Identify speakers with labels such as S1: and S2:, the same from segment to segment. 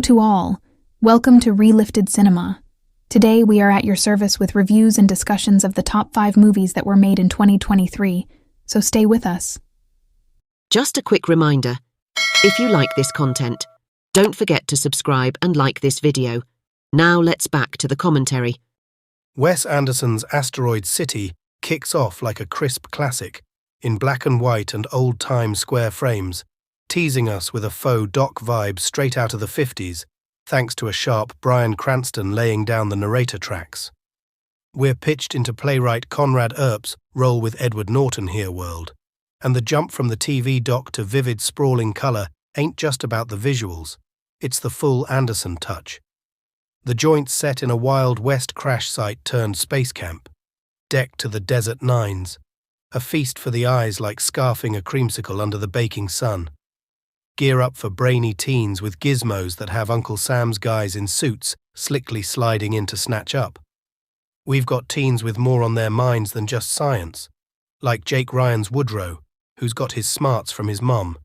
S1: to all. Welcome to Relifted Cinema. Today we are at your service with reviews and discussions of the top 5 movies that were made in 2023, so stay with us.
S2: Just a quick reminder, if you like this content, don't forget to subscribe and like this video. Now let's back to the commentary.
S3: Wes Anderson's Asteroid City kicks off like a crisp classic, in black and white and old-time square frames, teasing us with a faux doc vibe straight out of the 50s, thanks to a sharp Bryan Cranston laying down the narrator tracks. We're pitched into playwright Conrad Earp's Roll with Edward Norton here world, and the jump from the TV doc to vivid sprawling colour ain't just about the visuals, it's the full Anderson touch. The joint's set in a Wild West crash site turned space camp, decked to the desert nines, a feast for the eyes like scarfing a creamsicle under the baking sun. Gear up for brainy teens with gizmos that have Uncle Sam's guys in suits slickly sliding in to snatch up. We've got teens with more on their minds than just science, like Jake Ryan's Woodrow, who's got his smarts from his mum,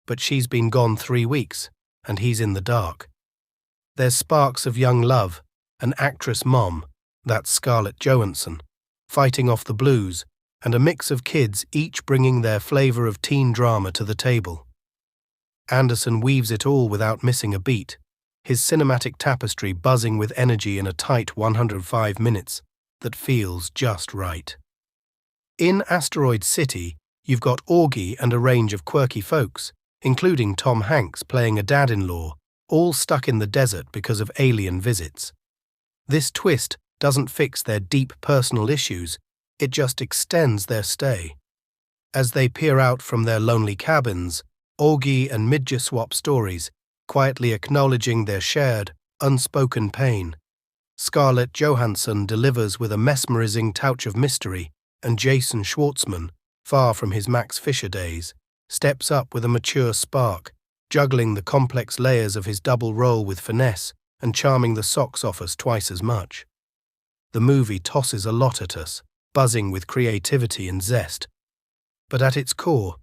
S3: but she's been gone 3 weeks, and he's in the dark. There's sparks of young love, an actress mom, that's Scarlett Johansson, fighting off the blues, and a mix of kids each bringing their flavour of teen drama to the table. Anderson weaves it all without missing a beat, his cinematic tapestry buzzing with energy in a tight 105 minutes that feels just right. In Asteroid City, you've got Augie and a range of quirky folks, including Tom Hanks playing a dad-in-law, all stuck in the desert because of alien visits. This twist doesn't fix their deep personal issues, it just extends their stay. As they peer out from their lonely cabins, Augie and Midja swap stories, quietly acknowledging their shared, unspoken pain. Scarlett Johansson delivers with a mesmerizing touch of mystery, and Jason Schwartzman, far from his Max Fisher days, steps up with a mature spark, juggling the complex layers of his double role with finesse and charming the socks off us twice as much. The movie tosses a lot at us, buzzing with creativity and zest. But at its core,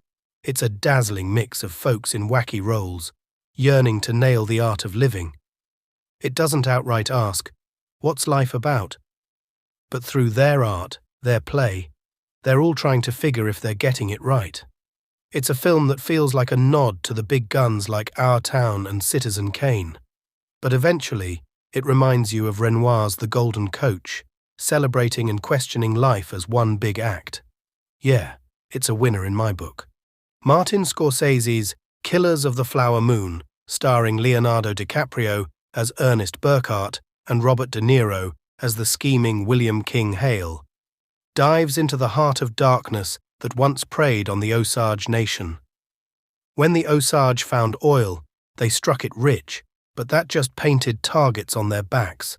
S3: it's a dazzling mix of folks in wacky roles, yearning to nail the art of living. It doesn't outright ask, what's life about? But through their art, their play, they're all trying to figure if they're getting it right. It's a film that feels like a nod to the big guns like Our Town and Citizen Kane. But eventually, it reminds you of Renoir's The Golden Coach, celebrating and questioning life as one big act. Yeah, it's a winner in my book. Martin Scorsese's Killers of the Flower Moon, starring Leonardo DiCaprio as Ernest Burkhart and Robert De Niro as the scheming William King Hale, dives into the heart of darkness that once preyed on the Osage Nation. When the Osage found oil, they struck it rich, but that just painted targets on their backs.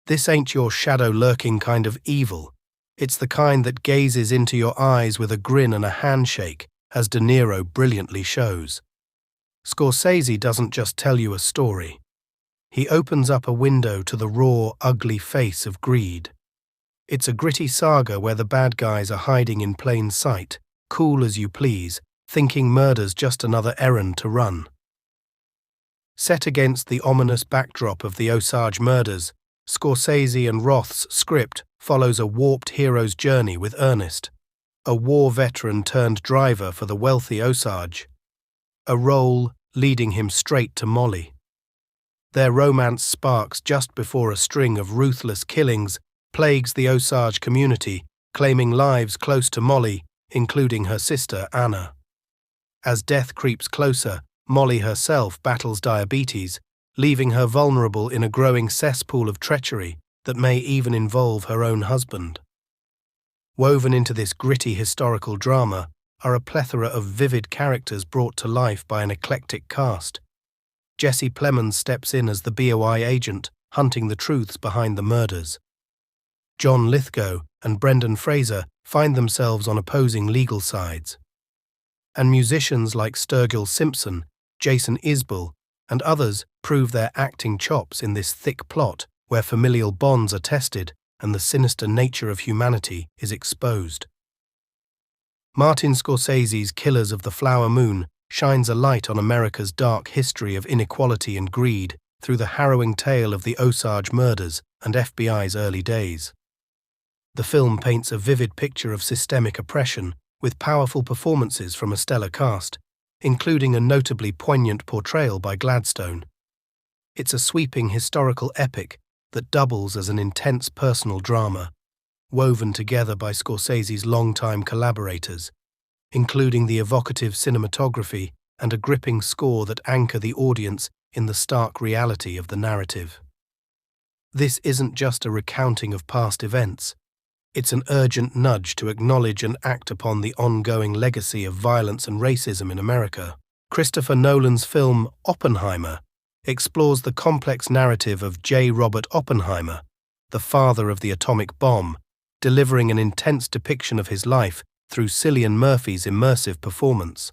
S3: This ain't your shadow-lurking kind of evil. It's the kind that gazes into your eyes with a grin and a handshake, as De Niro brilliantly shows. Scorsese doesn't just tell you a story. He opens up a window to the raw, ugly face of greed. It's a gritty saga where the bad guys are hiding in plain sight, cool as you please, thinking murder's just another errand to run. Set against the ominous backdrop of the Osage murders, Scorsese and Roth's script follows a warped hero's journey with Ernest, a war veteran turned driver for the wealthy Osage, a role leading him straight to Molly. Their romance sparks just before a string of ruthless killings plagues the Osage community, claiming lives close to Molly, including her sister Anna. As death creeps closer, Molly herself battles diabetes, leaving her vulnerable in a growing cesspool of treachery that may even involve her own husband. Woven into this gritty historical drama are a plethora of vivid characters brought to life by an eclectic cast. Jesse Plemons steps in as the BOI agent, hunting the truths behind the murders. John Lithgow and Brendan Fraser find themselves on opposing legal sides. And musicians like Sturgill Simpson, Jason Isbell, and others prove their acting chops in this thick plot where familial bonds are tested and the sinister nature of humanity is exposed. Martin Scorsese's Killers of the Flower Moon shines a light on America's dark history of inequality and greed through the harrowing tale of the Osage murders and FBI's early days. The film paints a vivid picture of systemic oppression with powerful performances from a stellar cast, including a notably poignant portrayal by Gladstone. It's a sweeping historical epic that doubles as an intense personal drama, woven together by Scorsese's longtime collaborators, including the evocative cinematography and a gripping score that anchor the audience in the stark reality of the narrative. This isn't just a recounting of past events. It's an urgent nudge to acknowledge and act upon the ongoing legacy of violence and racism in America. Christopher Nolan's film Oppenheimer explores the complex narrative of J. Robert Oppenheimer, the father of the atomic bomb, delivering an intense depiction of his life through Cillian Murphy's immersive performance.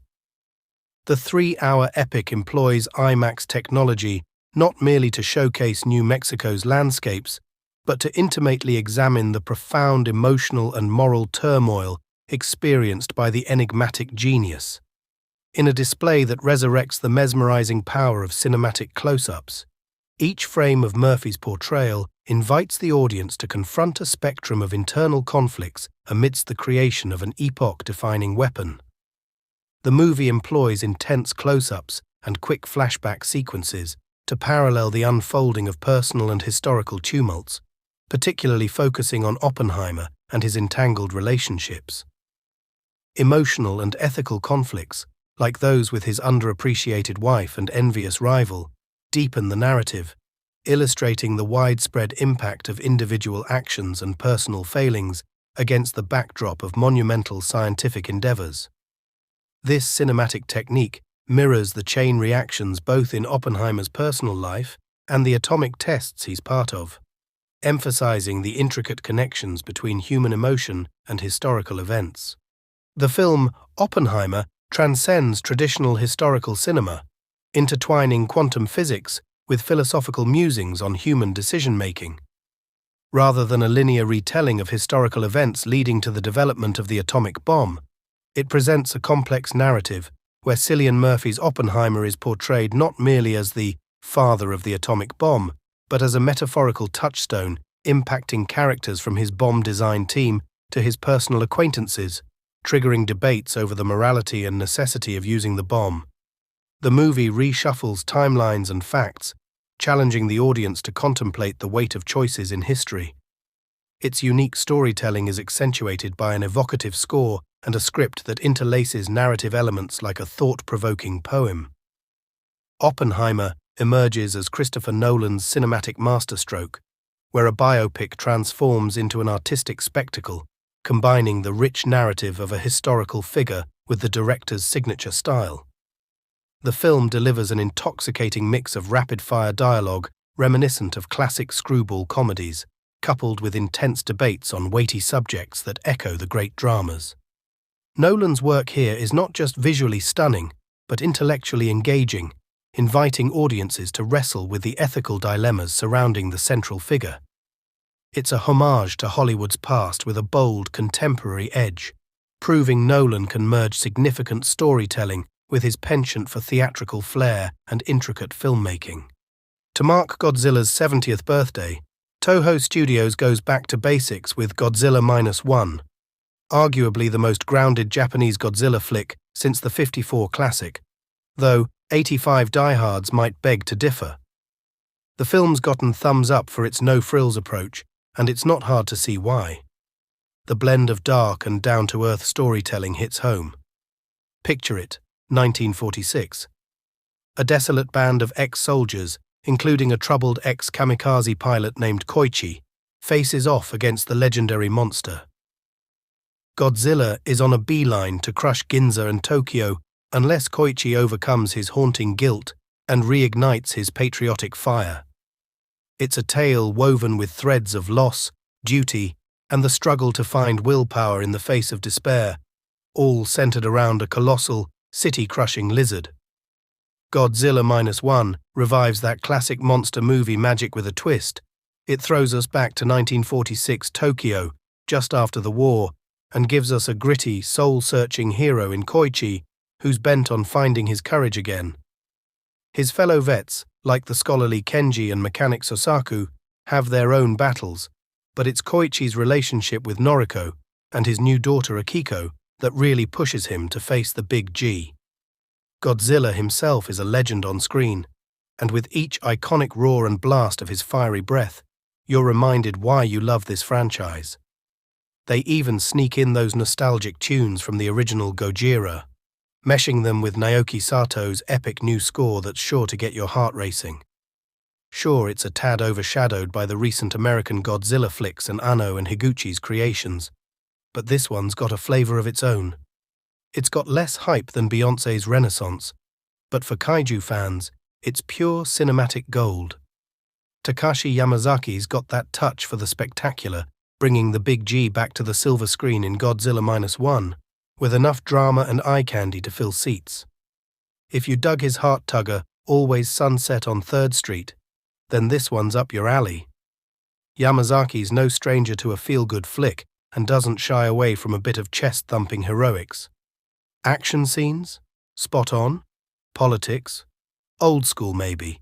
S3: The 3-hour epic employs IMAX technology not merely to showcase New Mexico's landscapes, but to intimately examine the profound emotional and moral turmoil experienced by the enigmatic genius. In a display that resurrects the mesmerizing power of cinematic close-ups, each frame of Murphy's portrayal invites the audience to confront a spectrum of internal conflicts amidst the creation of an epoch-defining weapon. The movie employs intense close-ups and quick flashback sequences to parallel the unfolding of personal and historical tumults, particularly focusing on Oppenheimer and his entangled relationships. Emotional and ethical conflicts, like those with his underappreciated wife and envious rival, deepen the narrative, illustrating the widespread impact of individual actions and personal failings against the backdrop of monumental scientific endeavors. This cinematic technique mirrors the chain reactions both in Oppenheimer's personal life and the atomic tests he's part of, emphasizing the intricate connections between human emotion and historical events. The film Oppenheimer transcends traditional historical cinema, intertwining quantum physics with philosophical musings on human decision-making. Rather than a linear retelling of historical events leading to the development of the atomic bomb, it presents a complex narrative where Cillian Murphy's Oppenheimer is portrayed not merely as the father of the atomic bomb, but as a metaphorical touchstone impacting characters from his bomb design team to his personal acquaintances, triggering debates over the morality and necessity of using the bomb. The movie reshuffles timelines and facts, challenging the audience to contemplate the weight of choices in history. Its unique storytelling is accentuated by an evocative score and a script that interlaces narrative elements like a thought-provoking poem. Oppenheimer emerges as Christopher Nolan's cinematic masterstroke, where a biopic transforms into an artistic spectacle, combining the rich narrative of a historical figure with the director's signature style. The film delivers an intoxicating mix of rapid-fire dialogue reminiscent of classic screwball comedies, coupled with intense debates on weighty subjects that echo the great dramas. Nolan's work here is not just visually stunning, but intellectually engaging, inviting audiences to wrestle with the ethical dilemmas surrounding the central figure. It's a homage to Hollywood's past with a bold, contemporary edge, proving Nolan can merge significant storytelling with his penchant for theatrical flair and intricate filmmaking. To mark Godzilla's 70th birthday, Toho Studios goes back to basics with Godzilla -1, arguably the most grounded Japanese Godzilla flick since the '54 classic, though 85 diehards might beg to differ. The film's gotten thumbs up for its no-frills approach, and it's not hard to see why. The blend of dark and down-to-earth storytelling hits home. Picture it, 1946. A desolate band of ex-soldiers, including a troubled ex-kamikaze pilot named Koichi, faces off against the legendary monster. Godzilla is on a beeline to crush Ginza and Tokyo unless Koichi overcomes his haunting guilt and reignites his patriotic fire. It's a tale woven with threads of loss, duty, and the struggle to find willpower in the face of despair, all centered around a colossal, city-crushing lizard. Godzilla -1 revives that classic monster movie magic with a twist. It throws us back to 1946 Tokyo, just after the war, and gives us a gritty, soul-searching hero in Koichi, who's bent on finding his courage again. His fellow vets, like the scholarly Kenji and mechanic Sosaku, have their own battles, but it's Koichi's relationship with Noriko and his new daughter Akiko that really pushes him to face the big G. Godzilla himself is a legend on screen, and with each iconic roar and blast of his fiery breath, you're reminded why you love this franchise. They even sneak in those nostalgic tunes from the original Gojira, meshing them with Naoki Sato's epic new score that's sure to get your heart racing. Sure, it's a tad overshadowed by the recent American Godzilla flicks and Anno and Higuchi's creations, but this one's got a flavor of its own. It's got less hype than Beyoncé's Renaissance, but for kaiju fans, it's pure cinematic gold. Takashi Yamazaki's got that touch for the spectacular, bringing the big G back to the silver screen in Godzilla -1, with enough drama and eye candy to fill seats. If you dug his heart-tugger, Always Sunset on 3rd Street, then this one's up your alley. Yamazaki's no stranger to a feel-good flick and doesn't shy away from a bit of chest-thumping heroics. Action scenes? Spot on. Politics? Old school maybe.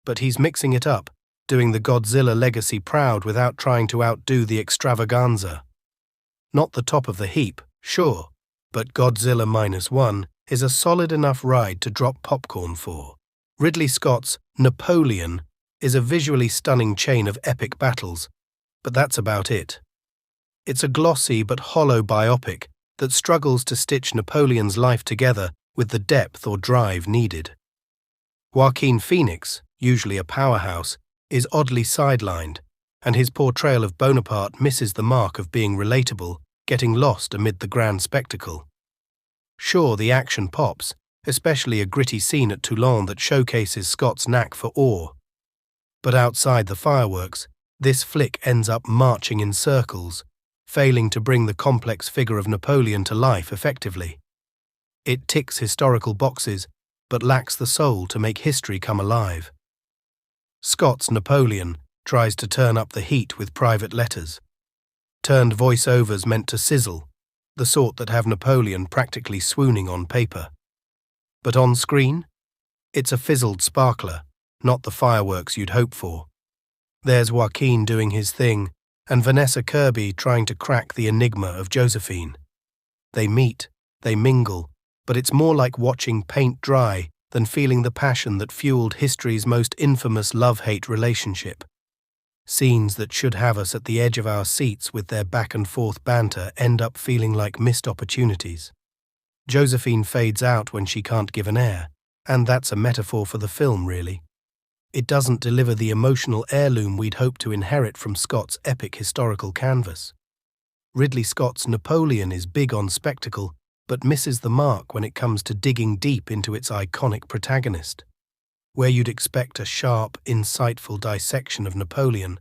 S3: But he's mixing it up, doing the Godzilla legacy proud without trying to outdo the extravaganza. Not the top of the heap, sure, but Godzilla -1 is a solid enough ride to drop popcorn for. Ridley Scott's Napoleon is a visually stunning chain of epic battles, but that's about it. It's a glossy but hollow biopic that struggles to stitch Napoleon's life together with the depth or drive needed. Joaquin Phoenix, usually a powerhouse, is oddly sidelined, and his portrayal of Bonaparte misses the mark of being relatable, getting lost amid the grand spectacle. Sure, the action pops, especially a gritty scene at Toulon that showcases Scott's knack for awe. But outside the fireworks, this flick ends up marching in circles, failing to bring the complex figure of Napoleon to life effectively. It ticks historical boxes, but lacks the soul to make history come alive. Scott's Napoleon tries to turn up the heat with private letters. Turned voiceovers meant to sizzle, the sort that have Napoleon practically swooning on paper. But on screen, it's a fizzled sparkler, not the fireworks you'd hope for. There's Joaquin doing his thing, and Vanessa Kirby trying to crack the enigma of Josephine. They meet, they mingle, but it's more like watching paint dry than feeling the passion that fueled history's most infamous love-hate relationship. Scenes that should have us at the edge of our seats with their back-and-forth banter end up feeling like missed opportunities. Josephine fades out when she can't give an air, and that's a metaphor for the film, really. It doesn't deliver the emotional heirloom we'd hoped to inherit from Scott's epic historical canvas. Ridley Scott's Napoleon is big on spectacle, but misses the mark when it comes to digging deep into its iconic protagonist. Where you'd expect a sharp, insightful dissection of Napoleon,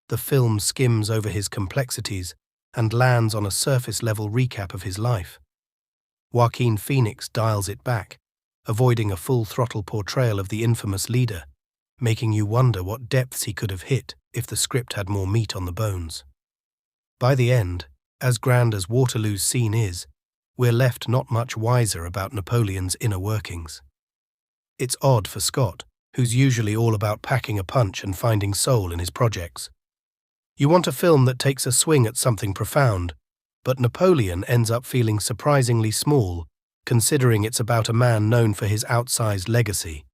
S3: the film skims over his complexities and lands on a surface-level recap of his life. Joaquin Phoenix dials it back, avoiding a full-throttle portrayal of the infamous leader, making you wonder what depths he could have hit if the script had more meat on the bones. By the end, as grand as Waterloo's scene is, we're left not much wiser about Napoleon's inner workings. It's odd for Scott, who's usually all about packing a punch and finding soul in his projects. You want a film that takes a swing at something profound, but Napoleon ends up feeling surprisingly small, considering it's about a man known for his outsized legacy.